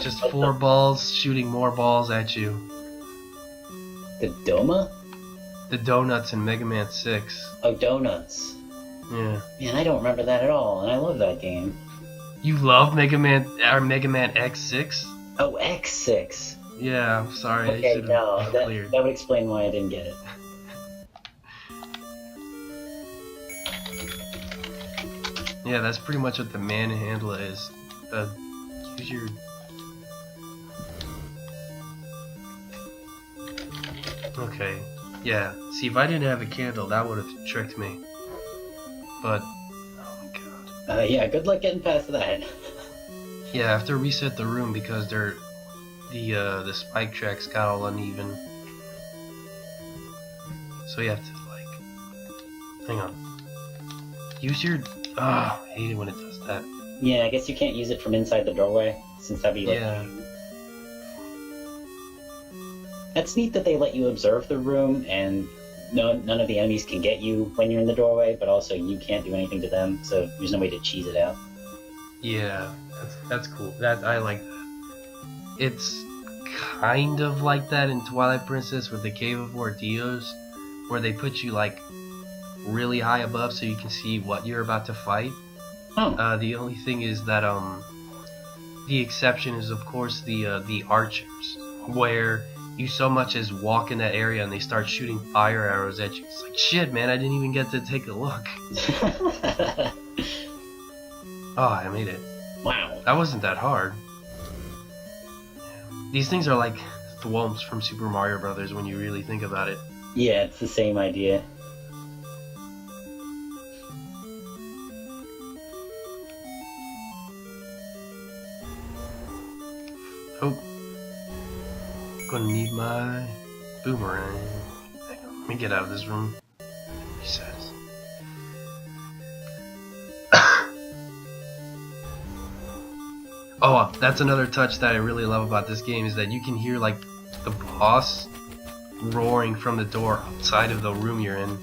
Just 4 balls shooting more balls at you. The Doma? The donuts in Mega Man 6. Oh, donuts. Yeah. Man, I don't remember that at all, and I love that game. You love Mega Man X6? Oh, X6. Yeah, I'm sorry. Okay, no, that cleared. would explain why I didn't get it. Yeah, that's pretty much what the manhandle is. Use your... Okay, yeah. See, if I didn't have a candle, that would have tricked me. But, oh my god. Yeah, good luck getting past that. Yeah, I have to reset the room because the spike tracks got all uneven. So you have to, like... Hang on. Use your... I hate it when it does that. Yeah, I guess you can't use it from inside the doorway, since that'd be like... Yeah. That's neat that they let you observe the room, and none of the enemies can get you when you're in the doorway, but also you can't do anything to them, so there's no way to cheese it out. Yeah, that's cool. I like that. It's kind of like that in Twilight Princess with the Cave of Ordeos, where they put you like really high above so you can see what you're about to fight. Oh. The only thing is that the exception is of course the archers, where you so much as walk in that area and they start shooting fire arrows at you. It's like, shit, man, I didn't even get to take a look. Oh, I made it. Wow. That wasn't that hard. These things are like thwomps from Super Mario Brothers when you really think about it. Yeah, it's the same idea. Oh. Gonna need my boomerang. Hang on, let me get out of this room. He says. Oh, that's another touch that I really love about this game is that you can hear like the boss roaring from the door outside of the room you're in.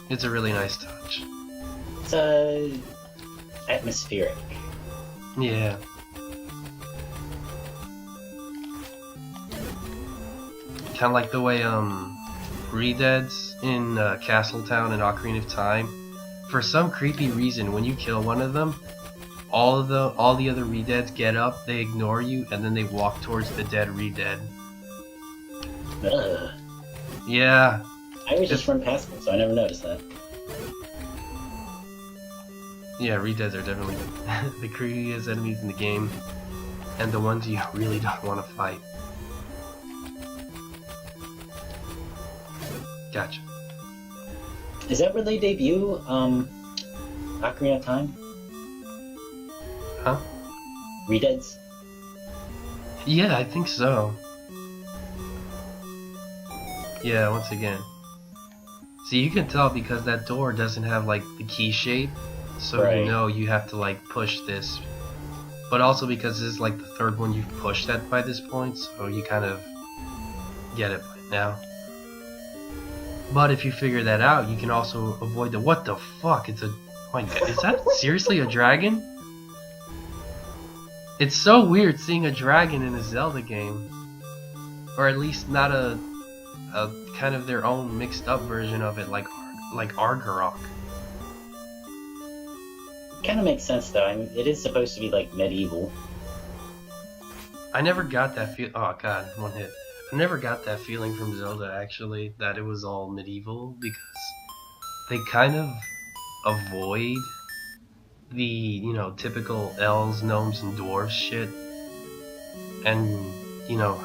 It's a really nice touch. It's atmospheric. Yeah. Kind of like the way Redeads in Castletown and Ocarina of Time. For some creepy reason, when you kill one of them, all the other Redeads get up, they ignore you, and then they walk towards the dead Redead. Ugh. Yeah. I always just run past them, so I never noticed that. Yeah, Redeads are definitely the creepiest enemies in the game, and the ones you really don't want to fight. Gotcha. Is that where they debut, Ocarina of Time? Huh? Redeads? Yeah, I think so. Yeah, once again. See, you can tell because that door doesn't have, like, the key shape, so Right. you know you have to, like, push this. But also because this is, like, the third one you've pushed at by this point, so you kind of get it by now. But if you figure that out, you can also avoid the... What the fuck? It's a... Oh my god, is that seriously a dragon? It's so weird seeing a dragon in a Zelda game. Or at least not a kind of their own mixed up version of it, like Argarok. Kind of makes sense, though. I mean, it is supposed to be, like, medieval. I never got that feel... Oh god, one hit. I never got that feeling from Zelda, actually, that it was all medieval, because they kind of avoid the, you know, typical elves, gnomes, and dwarves shit. And, you know,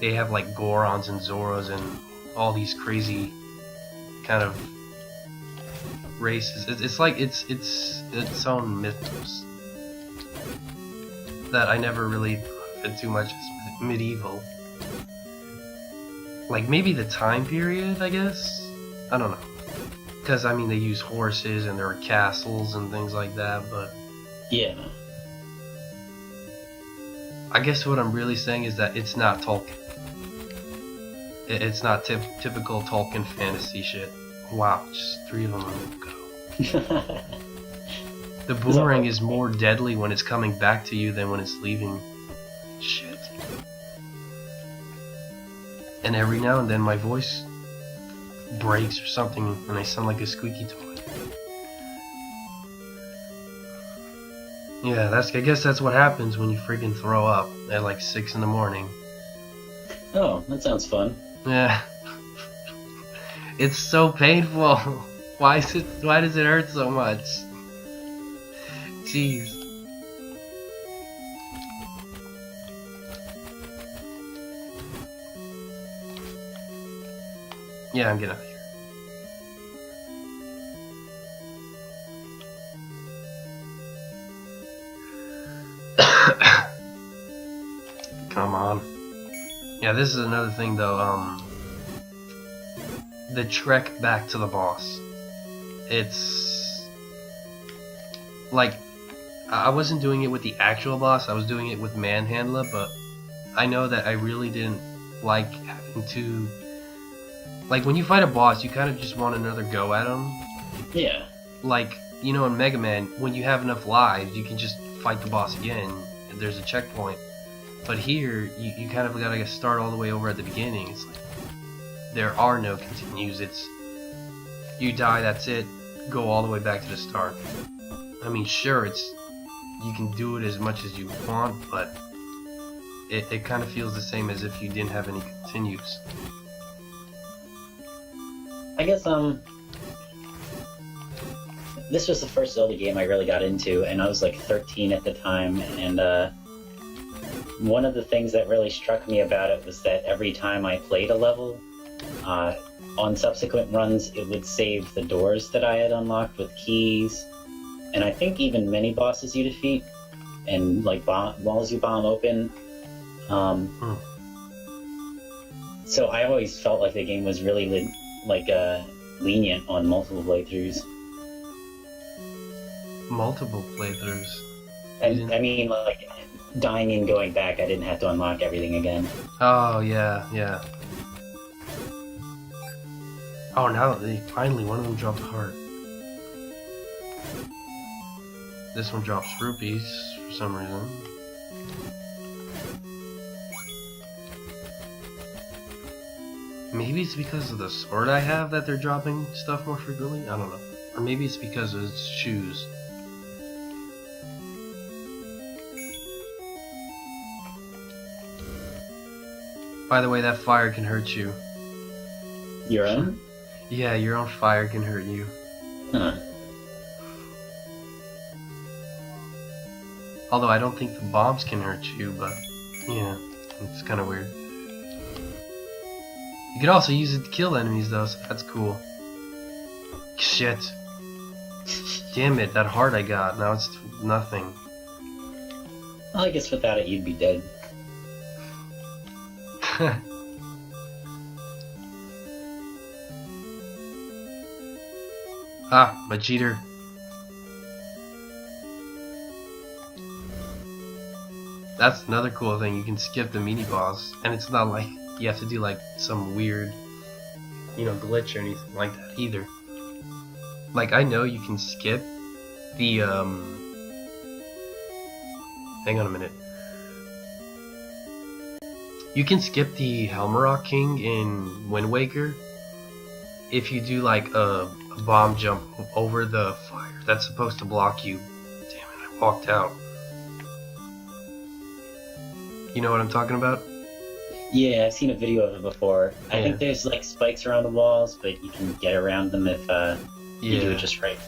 they have, like, Gorons and Zoras and all these crazy kind of races. It's like, it's its own mythos that I never really fit too much as medieval. Like, maybe the time period, I guess? I don't know. Because, I mean, they use horses and there are castles and things like that, but... Yeah. I guess what I'm really saying is that it's not Tolkien. It's not typical Tolkien fantasy shit. Wow, just 3 of them go. The boomerang is more deadly when it's coming back to you than when it's leaving. Shit. And every now and then my voice breaks or something and I sound like a squeaky toy. Yeah, I guess that's what happens when you freaking throw up at like 6 in the morning. Oh, that sounds fun. Yeah. It's so painful. Why does it hurt so much? Jeez. Yeah, I'm getting out of here. Come on. Yeah, this is another thing though, the trek back to the boss. It's like I wasn't doing it with the actual boss, I was doing it with Manhandler, but I know that I really didn't like having to, like when you fight a boss you kind of just want another go at him. Yeah. Like, you know, in Mega Man, when you have enough lives you can just fight the boss again and there's a checkpoint. But here, you kind of gotta start all the way over at the beginning. It's like, there are no continues. It's, you die, that's it, go all the way back to the start. I mean, sure, you can do it as much as you want, but it kind of feels the same as if you didn't have any continues. I guess, this was the first Zelda game I really got into, and I was like 13 at the time, and, one of the things that really struck me about it was that every time I played a level, on subsequent runs, it would save the doors that I had unlocked with keys, and I think even mini bosses you defeat, and like walls you bomb open. So I always felt like the game was really lenient on multiple playthroughs. Multiple playthroughs? And I mean, like, dying and going back, I didn't have to unlock everything again. Oh, yeah, yeah. Oh, now finally one of them dropped a heart. This one drops rupees for some reason. Maybe it's because of the sword I have that they're dropping stuff more frequently? I don't know. Or maybe it's because of its shoes. By the way, that fire can hurt you. Your own? Yeah, your own fire can hurt you. Huh. Although I don't think the bombs can hurt you, but yeah, it's kind of weird. You can also use it to kill enemies though, so that's cool. Shit. Damn it, that heart I got, now it's nothing. Well, I guess without it you'd be dead. Ah, my cheater. That's another cool thing, you can skip the mini boss, and it's not like you have to do like some weird, you know, glitch or anything like that either. Like, I know you can skip the, hang on a minute. You can skip the Helmarok King in Wind Waker if you do like a bomb jump over the fire that's supposed to block you. Damn it, I walked out. You know what I'm talking about? Yeah, I've seen a video of it before. Yeah. I think there's like spikes around the walls, but you can get around them if you do it just right.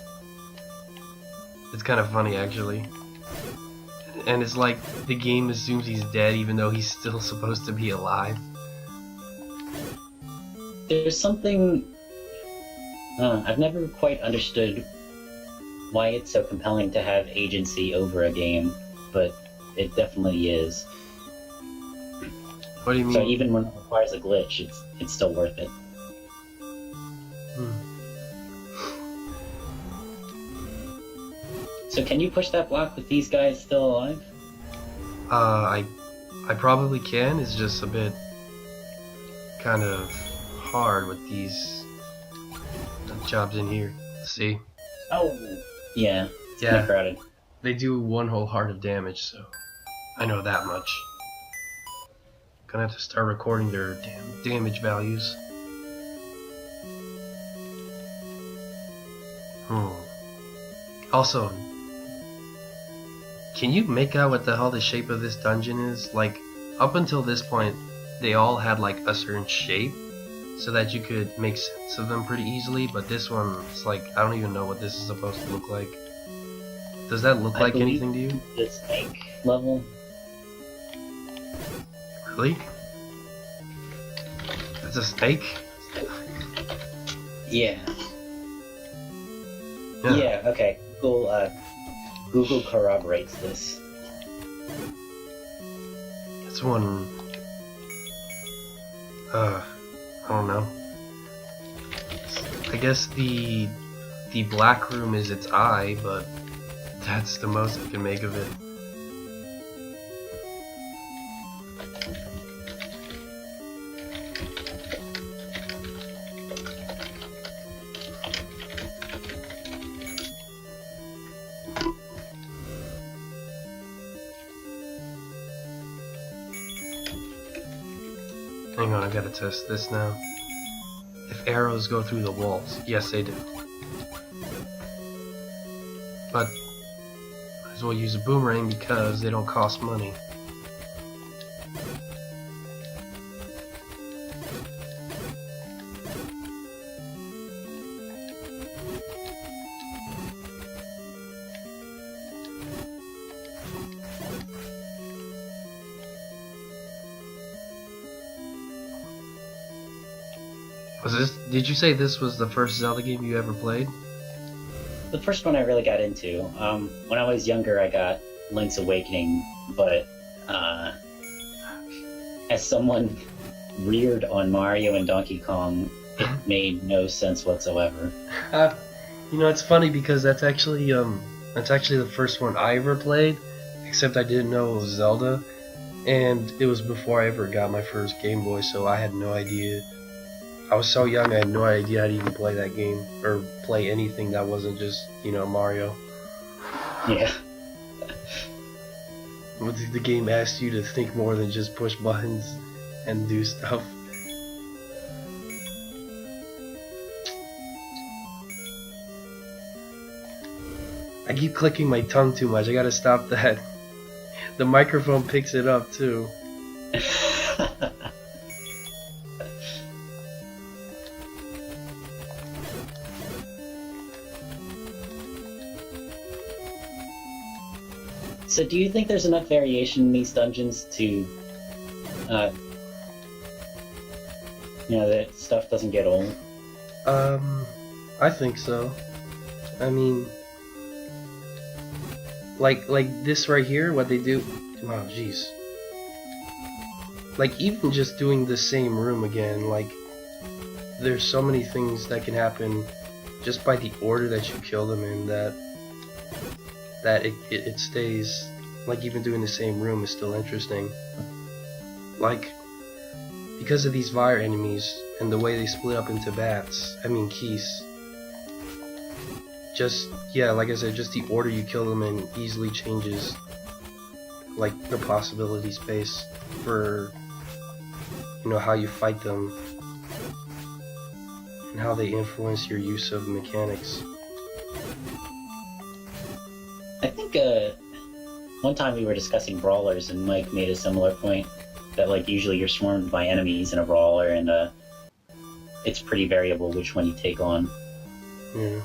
It's kind of funny actually. And it's like the game assumes he's dead even though he's still supposed to be alive. There's something I've never quite understood why it's so compelling to have agency over a game, but it definitely is. What do you mean? So even when it requires a glitch, it's still worth it. So can you push that block with these guys still alive? I probably can. It's just a bit kind of hard with these jobs in here. Let's see. Oh, yeah. It's kind of crowded. They do one whole heart of damage, so I know that much. Gonna have to start recording their damage values. Also, can you make out what the hell the shape of this dungeon is? Like, up until this point, they all had like a certain shape, so that you could make sense of them pretty easily, but this one, it's like, I don't even know what this is supposed to look like. Does that look like anything to you? The snake level? Really? That's a snake? Yeah. Yeah, okay. Google corroborates this. It's one... I don't know. I guess the black room is its eye, but that's the most I can make of it. Hang on, I gotta test this now. If arrows go through the walls, yes they do. But might as well use a boomerang because they don't cost money. Did you say this was the first Zelda game you ever played? The first one I really got into. When I was younger, I got Link's Awakening, but as someone reared on Mario and Donkey Kong, it made no sense whatsoever. You know, it's funny because that's actually the first one I ever played, except I didn't know it was Zelda, and it was before I ever got my first Game Boy, so I had no idea. I was so young, I had no idea how to even play that game, or play anything that wasn't just, you know, Mario. Yeah. The game asked you to think more than just push buttons and do stuff. I keep clicking my tongue too much, I gotta stop that. The microphone picks it up too. So do you think there's enough variation in these dungeons to, you know, that stuff doesn't get old? I think so. I mean, like this right here, what they do, wow, jeez. Like, even just doing the same room again, like, there's so many things that can happen just by the order that you kill them in, that it stays, like, even doing the same room is still interesting. Like, because of these fire enemies and the way they split up into keys, just, yeah, like I said, just the order you kill them in easily changes, like, the possibility space for, you know, how you fight them and how they influence your use of mechanics. I think one time we were discussing brawlers, and Mike made a similar point that, like, usually you're swarmed by enemies in a brawler, and it's pretty variable which one you take on. Yeah.